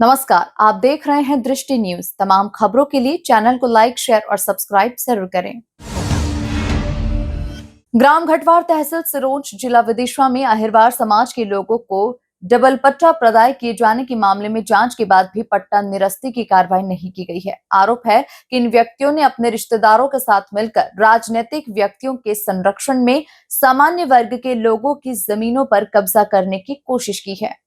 नमस्कार, आप देख रहे हैं दृष्टि न्यूज। तमाम खबरों के लिए चैनल को लाइक, शेयर और सब्सक्राइब जरूर करें। ग्राम घटवार तहसील सिरोंज जिला विदिशा में अहिरवार समाज के लोगों को डबल पट्टा प्रदाय किए जाने के मामले में जांच के बाद भी पट्टा निरस्ती की कार्रवाई नहीं की गई है। आरोप है कि इन व्यक्तियों ने अपने रिश्तेदारों के साथ मिलकर राजनीतिक व्यक्तियों के संरक्षण में सामान्य वर्ग के लोगों की जमीनों पर कब्जा करने की कोशिश की है।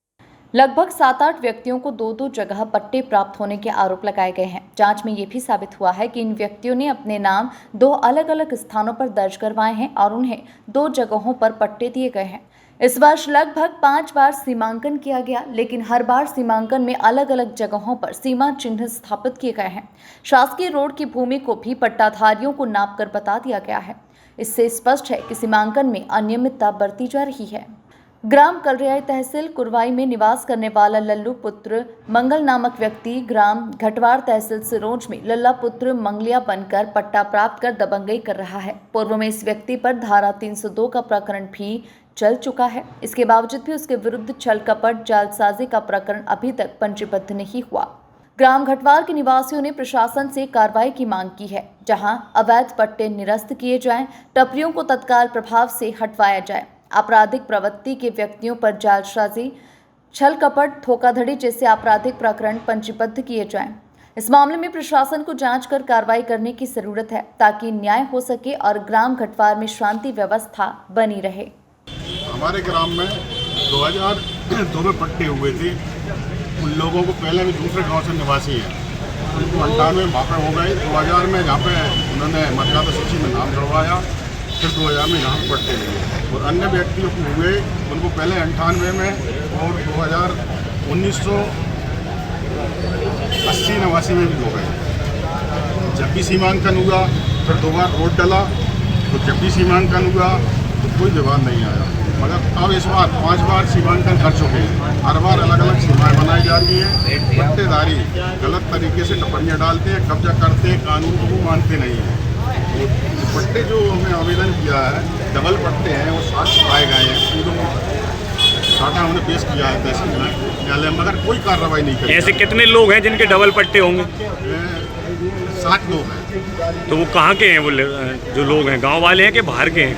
लगभग 7-8 व्यक्तियों को दो जगह पट्टे प्राप्त होने के आरोप लगाए गए हैं। जांच में ये भी साबित हुआ है कि इन व्यक्तियों ने अपने नाम 2 अलग-अलग स्थानों पर दर्ज करवाए हैं और उन्हें 2 जगहों पर पट्टे दिए गए हैं। इस वर्ष लगभग 5 बार सीमांकन किया गया, लेकिन हर बार सीमांकन में अलग-अलग जगहों पर सीमा चिन्ह स्थापित किए गए हैं। शासकीय रोड की भूमि को भी पट्टाधारियों को नापकर बता दिया गया है। इससे स्पष्ट है कि सीमांकन में अनियमितता बरती जा रही है। ग्राम कलरियाई तहसील कुरवाई में निवास करने वाला लल्लू पुत्र मंगल नामक व्यक्ति ग्राम घटवार तहसील सिरोंज में लल्ला पुत्र मंगलिया बनकर पट्टा प्राप्त कर दबंगई कर रहा है। पूर्व में इस व्यक्ति पर धारा 302 का प्रकरण भी चल चुका है। इसके बावजूद भी उसके विरुद्ध छल कपट जालसाजी का प्रकरण अभी तक पंजीबद्ध नहीं हुआ। ग्राम घटवार के निवासियों ने प्रशासन से कार्रवाई की मांग की है, जहां अवैध पट्टे निरस्त किए जाएं, टपरियों को तत्काल प्रभाव से हटवाया जाए, आपराधिक प्रवृत्ति के व्यक्तियों पर जालसाजी, छल कपट, धोखाधड़ी जैसे आपराधिक प्रकरण पंजीबद्ध किए जाएं। इस मामले में प्रशासन को जांच कर कार्रवाई करने की जरूरत है ताकि न्याय हो सके और ग्राम घटवार में शांति व्यवस्था बनी रहे। हमारे ग्राम में 2002 में पट्टे हुए थे। उन लोगों को पहले भी दूसरे गांव से निवासी हैं, उनको 98 में भापे हो गए। 2000 में जहाँ पे उन्होंने मतदाता सूची में नाम जुड़वाया, फिर 2000 में यहाँ पट्टे लिए और अन्य व्यक्तियों को हुए उनको पहले 98 में और 1980-89 में भी हो गए। जब भी सीमांकन हुआ फिर 2 बार रोड डला, तो जब भी सीमांकन हुआ तो कोई विवाद नहीं आया। मगर अब इस बार 5 बार सीमांकन कर चुके हैं। हर बार अलग अलग सीमाएँ बनाई जाती हैं। पट्टेदारी गलत तरीके से टपरियाँ डालते हैं, कब्जा करते हैं, कानून को वो मानते नहीं हैं। पट्टे जो हमने आवेदन किया है, डबल पट्टे हैं, वो 7 पाए गए हैं। उनको डाटा हमने पेश किया है तहसील न्यायालय, मगर कोई कार्रवाई नहीं करी। ऐसे कितने लोग हैं जिनके डबल पट्टे होंगे? 7 लोग हैं। तो वो कहाँ के हैं? वो जो लोग हैं गांव वाले हैं कि बाहर के हैं?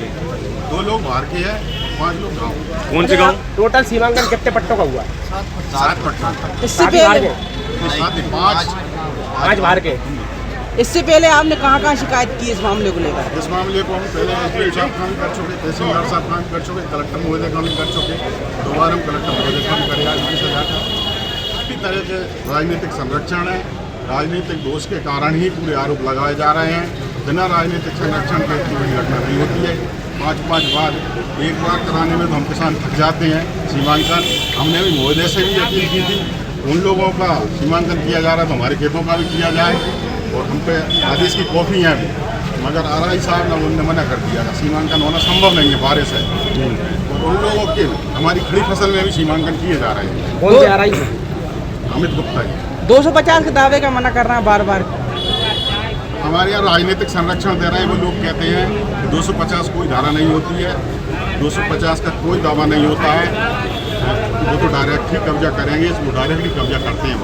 2 लोग बाहर के हैं, 5 लोग गाँव। कौन से गाँव? टोटल सीमांकन कितने पट्टों का हुआ? 7 पट्टा। इससे पहले 5 बाहर के। इससे पहले आपने कहाँ शिकायत की इस मामले को लेकर? इस मामले को हम पहले एसडीएम साहब काम कर चुके, तहसीलदार साहब काम कर चुके, कलेक्टर महोदय काम कर चुके। 2 बार हम कलेक्टर महोदय काम करे। इसी तरह के राजनीतिक संरक्षण है, राजनीतिक दोष के कारण ही पूरे आरोप लगाए जा रहे हैं। बिना राजनीतिक संरक्षण के इतनी बड़ी घटना नहीं होती है। 5 बार, एक बार कराने में तो हम किसान थक जाते हैं सीमांकन। हमने भी महोदय से भी अपील की थी, उन लोगों का सीमांकन किया जा रहा है तो हमारे खेतों का भी किया जाए, और हम पे आदेश की कॉपी हैं भी, मगर आरआई साहब ने उन्होंने मना कर दिया। सीमांकन होना संभव नहीं है, बारिश है। और उन लोगों के हमारी खड़ी फसल में भी सीमांकन किए जा रहे हैं। कौन से आरआई? अमित गुप्ता जी। 250 के दावे का मना कर रहा है बार बार। हमारे यहाँ राजनीतिक संरक्षण दे रहे हैं। वो लोग कहते हैं 250 कोई धारा नहीं होती है, 250 का कोई दावा नहीं होता है। वो तो डायरेक्ट ही कब्जा करेंगे, वो डायरेक्टली कब्जा करते हैं।